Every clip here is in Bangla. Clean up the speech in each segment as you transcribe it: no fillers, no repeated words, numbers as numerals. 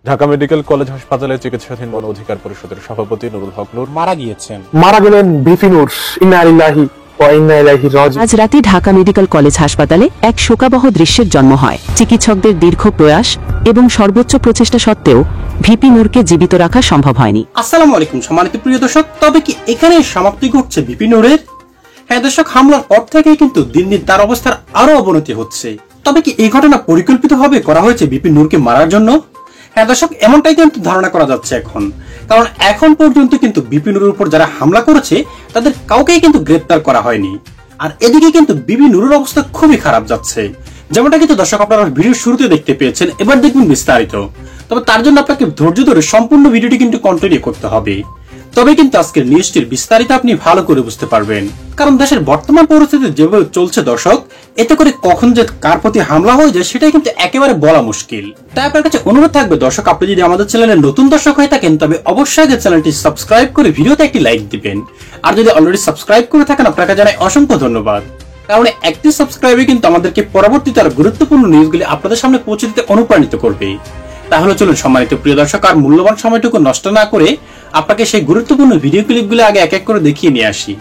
ঢাকা মেডিকেল কলেজ হাসপাতালে চিকিৎসাধীন গণ অধিকার পরিষদের সভাপতি নুরুল হক নূর মারা গেলেন বিপি নূর। ইন্না লিল্লাহি ওয়া ইন্না ইলাইহি রাজিউন। আজ রাতে ঢাকা মেডিকেল কলেজ হাসপাতালে এক শোকাবহ দৃশ্যের জন্ম হয়। চিকিৎসকদের দীর্ঘ প্রয়াস এবং সর্বোচ্চ প্রচেষ্টা সত্ত্বেও ভিপি নূরকে জীবিত রাখা সম্ভব হয়নি। আসসালামু আলাইকুম সম্মানিত প্রিয় দর্শক, তবে কি এখানে সমাপ্তি ঘটছে ভিপি নূরের? হ্যাঁ দর্শক, হামলার পর থেকে কিন্তু দিন দিন তার অবস্থার আরো অবনতি হচ্ছে। তবে কি এই ঘটনা পরিকল্পিতভাবে করা হয়েছে ভিপি নূরকে মারার জন্য? হ্যাঁ দর্শক, এমনটাই কিন্তু ধারণা করা যাচ্ছে এখন। কারণ এখন পর্যন্ত কিন্তু ভিপি নূরের উপর যারা হামলা করেছে তাদের কাউকেই কিন্তু গ্রেপ্তার করা হয়নি। আর এদিকে কিন্তু ভিপি নূরের অবস্থা খুবই খারাপ যাচ্ছে, যেমনটা কিন্তু দর্শক আপনারা ভিডিওর শুরুতে দেখতে পেয়েছেন। এবার দেখবেন বিস্তারিত। তবে তার জন্য আপনাকে ধৈর্য ধরে সম্পূর্ণ ভিডিওটি কিন্তু কন্টিনিউ করতে হবে, তবে কিন্তু আজকের নিউজটির বিস্তারিত আপনি ভালো করে বুঝতে পারবেন। কারণ দেশের বর্তমান পরিস্থিতি যেভাবে চলছে দর্শক, এতে করে কখন যে কার প্রতি হামলা হয়ে যায় সেটাই কিন্তু একেবারে বলা মুশকিল। তাই আপনার কাছে অনুরোধ থাকবে দর্শক, আপনি যদি আমাদের চ্যানেলের নতুন দর্শক হয়ে থাকেন তবে অবশ্যই আগে চ্যানেলটি সাবস্ক্রাইব করে ভিডিওতে একটি লাইক দিবেন। আর যদি অলরেডি সাবস্ক্রাইব করে থাকেন আপনাকে জানাই অসংখ্য ধন্যবাদ। কারণ একটি সাবস্ক্রাইবে কিন্তু আমাদেরকে পরবর্তীতে আরো গুরুত্বপূর্ণ নিউজগুলি আপনাদের সামনে পৌঁছে দিতে অনুপ্রাণিত করবে। তাহলে চলুন সম্মানিত প্রিয় দর্শক, আর মূল্যবান সময়টুকু নষ্ট না করে আপনাকে সেই গুরুত্বপূর্ণ ভিডিও ক্লিপগুলো আগে এক এক করে দেখিয়ে নিয়ে আসি।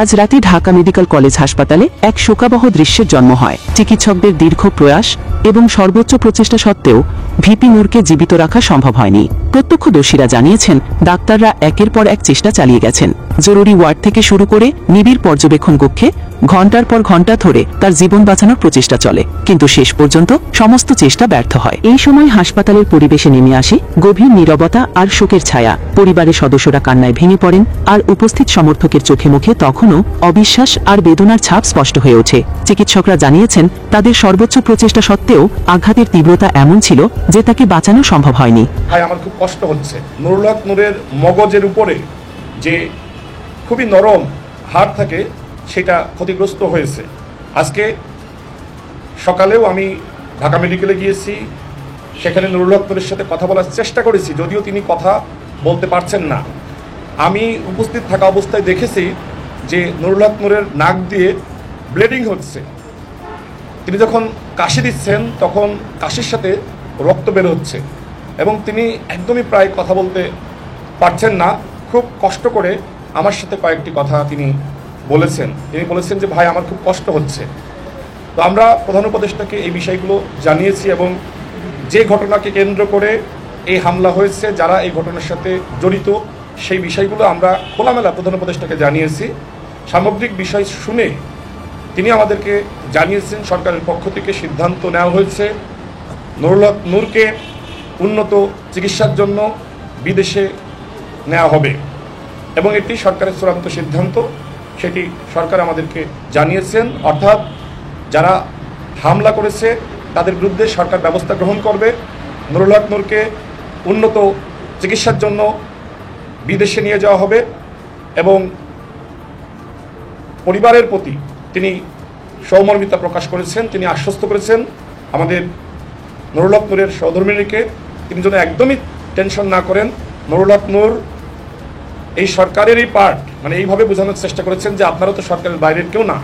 আজ রাতে ঢাকা মেডিকেল কলেজ হাসপাতালে এক শোকাবহ দৃশ্যের জন্ম হয়। চিকিৎসকদের দীর্ঘ প্রয়াস এবং সর্বোচ্চ প্রচেষ্টা সত্ত্বেও ভিপি নূরকে জীবিত রাখা সম্ভব হয়নি। প্রত্যক্ষদর্শীরা জানিয়েছেন ডাক্তাররা একের পর এক চেষ্টা চালিয়ে গেছেন। জরুরি ওয়ার্ড থেকে শুরু করে নিবিড় পর্যবেক্ষণ কক্ষে ঘন্টার পর ঘন্টা ধরে তার জীবন বাঁচানোর প্রচেষ্টা চলে, কিন্তু শেষ পর্যন্ত সমস্ত চেষ্টা ব্যর্থ হয়। এই সময় হাসপাতালের পরিবেশে নেমে আসে গভীর নীরবতা আর শোকের ছায়া। পরিবারের সদস্যরা কান্নায় ভেঙে পড়েন, আর উপস্থিত সমর্থকের চোখে মুখে তখনও অবিশ্বাস আর বেদনার ছাপ স্পষ্ট হয়ে ওঠে। চিকিৎসকরা জানিয়েছেন তাদের সর্বোচ্চ প্রচেষ্টা সত্ত্বেও আঘাতের তীব্রতা এমন ছিল যে তাকে বাঁচানো সম্ভব হয়নি। ভাই, আমার খুব কষ্ট হচ্ছে। নুরুল হক নূরের মগজের উপরে যে খুবই নরম হাড় থাকে সেটা ক্ষতিগ্রস্ত হয়েছে। আজকে সকালেও আমি ঢাকা মেডিকেলে গিয়েছি, সেখানে নুরুল হক নূরের সাথে কথা বলার চেষ্টা করেছি, যদিও তিনি কথা বলতে পারছেন না। আমি উপস্থিত থাকা অবস্থায় দেখেছি যে নুরুল হক নূরের নাক দিয়ে ব্লিডিং হচ্ছে। তিনি যখন কাশি দিচ্ছেন তখন কাশির সাথে রক্ত বের হচ্ছে এবং তিনি একদমই প্রায় কথা বলতে পারছেন না। খুব কষ্ট করে আমার সাথে কয়েকটি কথা তিনি বলেছেন যে ভাই, আমার খুব কষ্ট হচ্ছে। তো আমরা প্রধান উপদেষ্টাকে এই বিষয়গুলো জানিয়েছি এবং যে ঘটনাকে কেন্দ্র করে এই হামলা হয়েছে, যারা এই ঘটনার সাথে জড়িত, সেই বিষয়গুলো আমরা খোলামেলা প্রধান উপদেষ্টাকে জানিয়েছি। সামগ্রিক বিষয় শুনে তিনি আমাদেরকে জানিয়েছেন সরকারের পক্ষ থেকে সিদ্ধান্ত নেওয়া হয়েছে নুরুল হক নূরকে উন্নত চিকিৎসার জন্য বিদেশে নেওয়া হবে এবং এটি সরকারের চূড়ান্ত সিদ্ধান্ত, সেটি সরকার আমাদেরকে জানিয়েছেন। অর্থাৎ যারা হামলা করেছে তাদের বিরুদ্ধে সরকার ব্যবস্থা গ্রহণ করবে। নুরুল হক নূরকে উন্নত চিকিৎসার জন্য বিদেশে নিয়ে যাওয়া হবে এবং পরিবারের প্রতি তিনি সহমর্মিতা প্রকাশ করেছেন। তিনি আশ্বস্ত করেছেন আমাদের নুরুল হক নূরের সহধর্মিণীকে তিনি যেন একদমই টেনশন না করেন। নুরুল হক নূর এই সরকারেরই পার্ট, মানে এইভাবে বোঝানোর চেষ্টা করেছেন যে আপনারা তো সরকারের বাইরের কেউ না,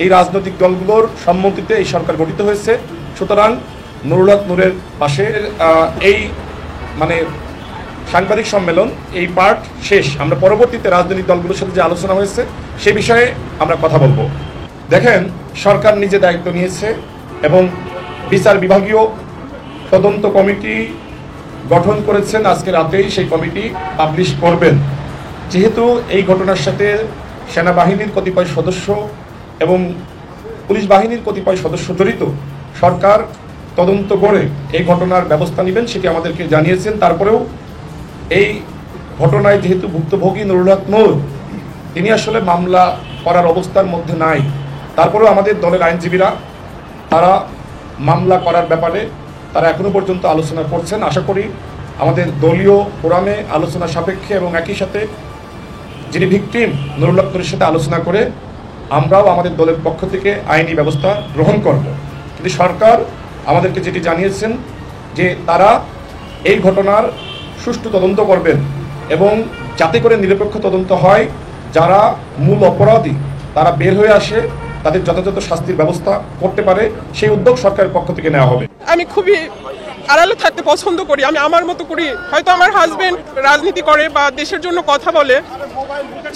এই রাজনৈতিক দলগুলোর সম্মতিতে এই সরকার গঠিত হয়েছে, সুতরাং নুরুল হক নূরের পাশে এই মানে সাংবাদিক সম্মেলন এই পার্ট শেষ। আমরা পরবর্তীতে রাজনৈতিক দলগুলোর সাথে যে আলোচনা হয়েছে সে বিষয়ে আমরা কথা বলবো। দেখেন, সরকার নিজে দায়িত্ব নিয়েছে এবং বিচার বিভাগীয় তদন্ত কমিটি গঠন করেছেন। আজকে রাতেই সেই কমিটি পাবলিশ করবেন। যেহেতু এই ঘটনার সাথে সেনাবাহিনীর কতিপয় সদস্য এবং পুলিশ বাহিনীর কতিপয় সদস্য জড়িত, সরকার তদন্ত করে এই ঘটনার ব্যবস্থা নেবেন সেটি আমাদেরকে জানিয়েছেন। তারপরেও এই ঘটনায় যেহেতু ভুক্তভোগী নুরুল হক নূর, তিনি আসলে মামলা করার অবস্থার মধ্যে নাই, তারপরেও আমাদের দলের আইনজীবীরা তারা মামলা করার ব্যাপারে তারা এখনো পর্যন্ত আলোচনা করছেন। আশা করি আমাদের দলীয় ফোরামে আলোচনা সাপেক্ষে এবং একই সাথে যিনি ভিকটিম নুরুল হক নূরের সাথে আলোচনা করে আমরাও আমাদের দলের পক্ষ থেকে আইনি ব্যবস্থা গ্রহণ করব। কিন্তু সরকার আমাদেরকে যেটি জানিয়েছেন যে তারা এই ঘটনার সুষ্ঠু তদন্ত করবেন এবং যাতে করে নিরপেক্ষ তদন্ত হয়, যারা মূল অপরাধী তারা বের হয়ে আসে, তাদের যথাযথ শাস্তির ব্যবস্থা করতে পারে, সেই উদ্যোগ সরকারের পক্ষ থেকে নেওয়া হবে। আমি খুবই আড়ালে থাকতে পছন্দ করি, আমি আমার মতো করি। হয়তো আমার হাজবেন্ড রাজনীতি করে বা দেশের জন্য কথা বলে,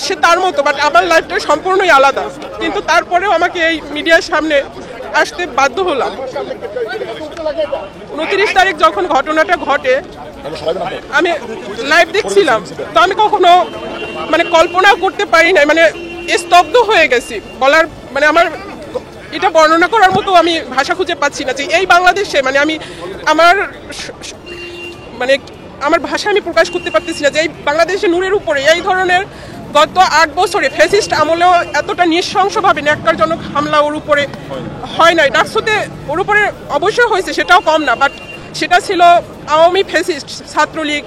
সে তার মতো, বাট আমার লাইফটা সম্পূর্ণই আলাদা। কিন্তু তারপরেও আমাকে এই মিডিয়ার সামনে আসতে বাধ্য হলাম। 29 তারিখ যখন ঘটনাটা ঘটে, আমি লাইভ দেখছিলাম, তো আমি কখনো মানে কল্পনা করতে পারি নাই, মানে স্তব্ধ হয়ে গেছি। বলার মানে আমার এটা বর্ণনা করার মতো আমি ভাষা খুঁজে পাচ্ছি না যে এই বাংলাদেশে মানে আমি আমার ভাষা আমি প্রকাশ করতে পারতেছি না যে এই বাংলাদেশে নূরের উপরে এই ধরনের গত 8 বছরে ফ্যাসিস্ট আমলেও এতটা নৃশংসভাবে ন্যাক্কারজনক হামলা ওর উপরে হয় নাই। ডাকসুতে ওর উপরে অবশ্যই হয়েছে, সেটাও কম না, বাট সেটা ছিল আওয়ামী ফ্যাসিস্ট, ছাত্রলীগ,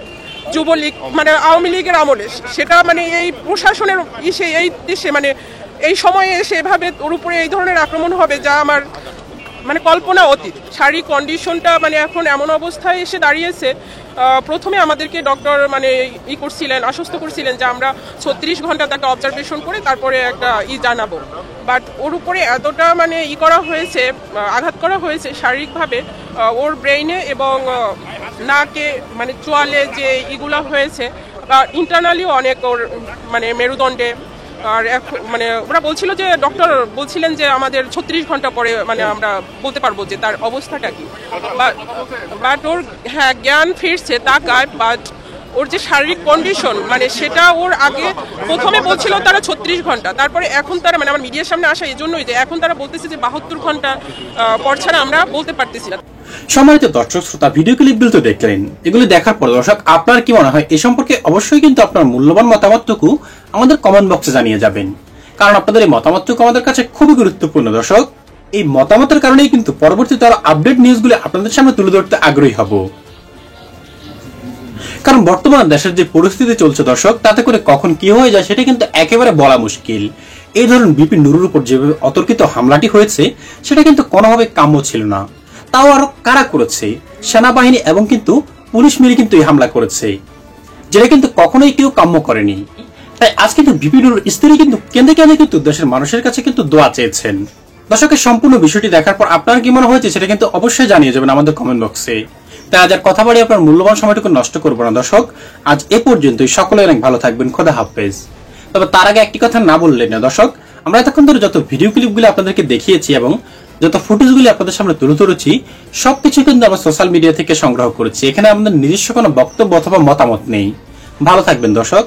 যুবলীগ, মানে আওয়ামী লীগের আমলে। সেটা মানে এই প্রশাসনের এই দেশে মানে এই সময়ে এসে এভাবে ওর উপরে এই ধরনের আক্রমণ হবে, যা আমার মানে কল্পনা অতীত। শারীরিক কন্ডিশনটা মানে এখন এমন অবস্থায় এসে দাঁড়িয়েছে, প্রথমে আমাদেরকে ডক্টর মানে আশ্বস্ত করছিলেন যে আমরা 36 ঘন্টা তাকে অবজারভেশন করে তারপরে একটা জানাবো। বাট ওর উপরে এতটা মানে করা হয়েছে, আঘাত করা হয়েছে শারীরিকভাবে, ওর ব্রেইনে এবং নাকে মানে চোয়ালে যে ইগুলা হয়েছে, ইন্টারনালিও অনেক ওর মানে মেরুদণ্ডে। আর মানে ওরা বলছিল যে ডক্টর বলছিলেন যে আমাদের 36 ঘন্টা পরে মানে আমরা বলতে পারবো যে তার অবস্থাটা কি। বাট ওর হ্যাঁ জ্ঞান ফিরছে তাকায়, বাট ওর যে শারীরিক কন্ডিশন মানে সেটা ওর আগে প্রথমে বলছিল তারা 36 ঘন্টা, তারপরে এখন তারা মানে আমার মিডিয়ার সামনে আসা এই জন্যই যে এখন তারা বলতেছে যে 72 ঘন্টা পর ছাড়া আমরা বলতে পারতেছি না। সম্মানিত দর্শক শ্রোতা, ভিডিও ক্লিপগুলো তো দেখলেন। এগুলো দেখার পর দর্শক আপনার কি মনে হয় এ সম্পর্কে অবশ্যই কিন্তু আপনার মূল্যবান মতামতটুকু আমাদের কমেন্ট বক্সে জানিয়ে যাবেন, কারণ আপনাদের এই মতামতটুকু আমাদের কাছে খুবই গুরুত্বপূর্ণ। দর্শক, এই মতামতের কারণেই কিন্তু পরবর্তীতে আরো আপডেট নিউজগুলো আপনাদের সামনে তুলে ধরতে আগ্রহী হব। কারণ বর্তমানে দেশের যে পরিস্থিতি চলছে দর্শক, তাতে করে কখন কি হয়ে যায় সেটা কিন্তু একেবারে বলা মুশকিল। এই ধরুন বিপি নুরুর উপর যেভাবে অতর্কিত হামলাটি হয়েছে সেটা কিন্তু কোনোভাবে কাম্য ছিল না। তাও আরো কারা করেছে? সেনাবাহিনী এবং কিন্তু পুলিশ মিলে কিন্তু এই হামলা করেছে, যেটা কিন্তু কখনোই কেউ কাম্য করেনি। তাই আজ কিন্তু বিপি নুরুর স্ত্রী কিন্তু কেঁদে কেঁদে কিন্তু দেশের মানুষের কাছে কিন্তু দোয়া চেয়েছেন। দর্শকের সম্পূর্ণ বিষয়টি দেখার পর আপনার কি মনে হয়েছে সেটা কিন্তু অবশ্যই জানিয়ে যাবেন আমাদের কমেন্ট বক্সে। তাই আজ আর কথা বাড়ি আপনার মূল্যবান সময়টুকু নষ্ট করবো না দর্শক। আজ এ পর্যন্তই, সকলে অনেক ভালো থাকবেন, খোদা হাফেজ। তবে তার আগে একটি কথা না বললেন না দর্শক, আমরা এতক্ষণ ধরে যত ভিডিও ক্লিপগুলো আপনাদেরকে দেখিয়েছি এবং যত ফুটেজগুলি আপনাদের সামনে তুলে ধরেছি সবকিছু কিন্তু আমরা সোশ্যাল মিডিয়া থেকে সংগ্রহ করেছি। এখানে আমাদের নিজস্ব কোনো বক্তব্য অথবা মতামত নেই। ভালো থাকবেন দর্শক।